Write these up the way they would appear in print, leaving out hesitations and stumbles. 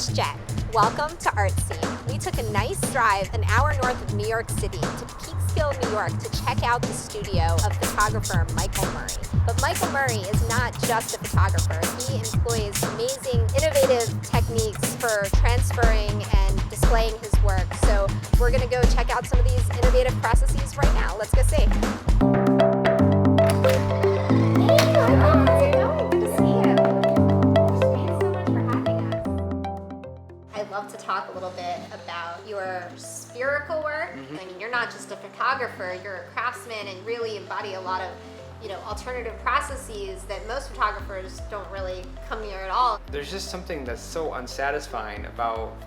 It's Jen. Welcome to Art Scene. We took a nice drive an hour north of New York City to Peekskill, New York to check out the studio of photographer Michael Murray. But Michael Murray is not just a photographer. He employs amazing, innovative techniques for transferring and displaying his work. So we're going to go check out some of these innovative processes right now. Let's go see. To talk a little bit about your spherical work. I mean, you're not just a photographer, you're a craftsman and really embody a lot of, alternative processes that most photographers don't really come near at all. There's just something that's so unsatisfying about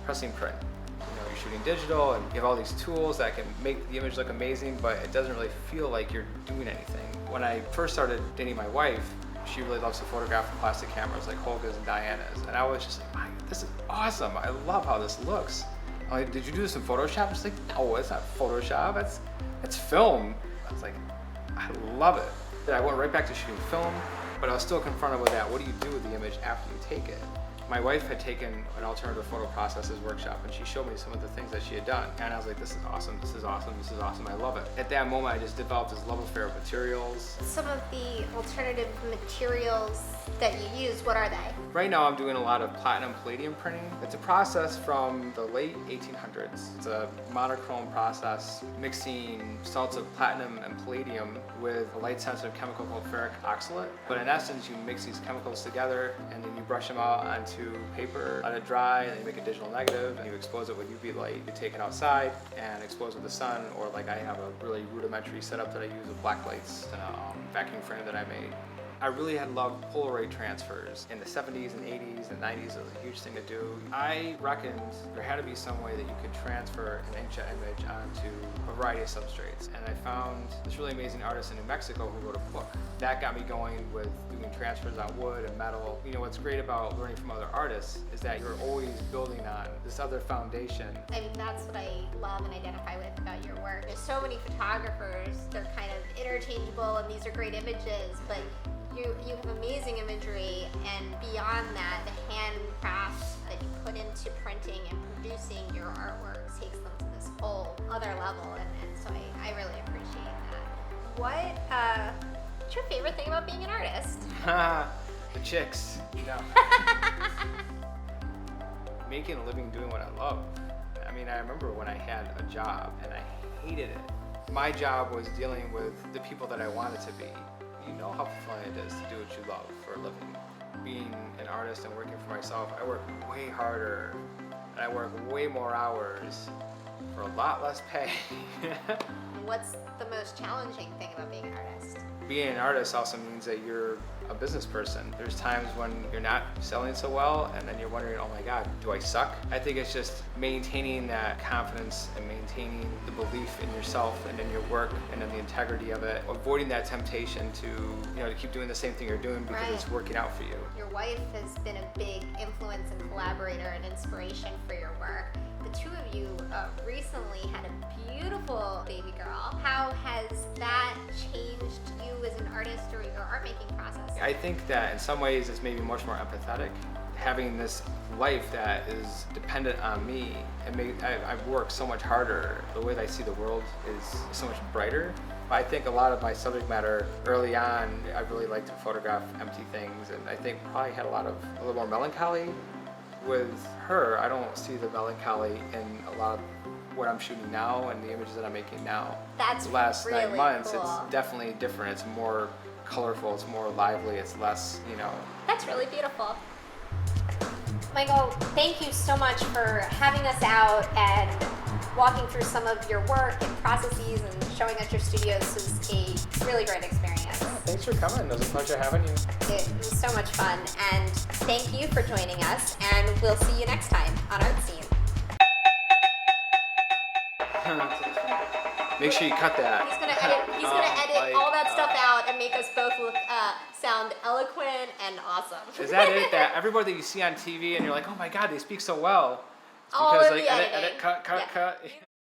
pressing print. You're shooting digital and you have all these tools that can make the image look amazing, but it doesn't really feel like you're doing anything. When I first started dating my wife, she really loves to photograph with plastic cameras like Holga's and Diana's. And I was just like, this is awesome. I love how this looks. I'm like, did you do this in Photoshop? She's like, no, it's not Photoshop. It's film. I was like, I love it. Then I went right back to shooting film, but I was still confronted with that. What do you do with the image after you take it? My wife had taken an alternative photo processes workshop and she showed me some of the things that she had done. And I was like, this is awesome, this is awesome, this is awesome, I love it. At that moment, I just developed this love affair of materials. Some of the alternative materials that you use, what are they? Right now, I'm doing a lot of platinum palladium printing. It's a process from the late 1800s. It's a monochrome process, mixing salts of platinum and palladium with a light-sensitive chemical called ferric oxalate. But in essence, you mix these chemicals together and then you brush them out onto paper, let it dry, and then you make a digital negative, and you expose it with UV light. You take it outside and expose it with the sun, or like I have a really rudimentary setup that I use with black lights and a vacuum frame that I made. I really had loved Polaroid transfers in the 70s and 80s and 90s. It was a huge thing to do. I reckoned there had to be some way that you could transfer an inkjet image onto a variety of substrates. And I found this really amazing artist in New Mexico who wrote a book. That got me going with doing transfers on wood and metal. What's great about learning from other artists is that you're always building on this other foundation. I mean, that's what I love and identify with about your work. There's so many photographers, they're kind of interchangeable and these are great images, but you have amazing imagery, and beyond that, the handcraft that you put into printing and producing your artwork takes them to this whole other level, and so I really appreciate that. What's your favorite thing about being an artist? The chicks. Making a living doing what I love. I mean, I remember when I had a job and I hated it. My job was dealing with the people that I wanted to be. You know how fulfilling it is to do what you love for a living. Being an artist and working for myself, I work way harder and I work way more hours for a lot less pay. What's the most challenging thing about being an artist? Being an artist also means that you're a business person. There's times when you're not selling so well and then you're wondering, oh my God, do I suck? I think it's just maintaining that confidence and maintaining the belief in yourself and in your work and in the integrity of it, avoiding that temptation to keep doing the same thing you're doing because it's working out for you. Your wife has been a big influence and collaborator and inspiration for your work. The two of you recently had a beautiful baby girl. How has that changed you as an artist or your art making process? I think that in some ways it's maybe much more empathetic. Having this life that is dependent on me, I've worked so much harder. The way that I see the world is so much brighter. I think a lot of my subject matter early on, I really liked to photograph empty things, and I think probably had a little more melancholy. With her, I don't see the melancholy in a lot of what I'm shooting now and the images that I'm making now. That's the last really 9 months, cool. It's definitely different. It's more colorful, it's more lively, it's less, That's really beautiful. Michael, thank you so much for having us out and walking through some of your work and processes and showing us your studios. This was a really great experience. Thanks for coming. It was a pleasure having you. It was so much fun, and thank you for joining us, and we'll see you next time on Art Scene. Make sure you cut that. He's gonna edit all that stuff out and make us both sound eloquent and awesome. Is that it? That everybody that you see on TV and you're like, oh my God, they speak so well. It's All because of the editing. edit, cut.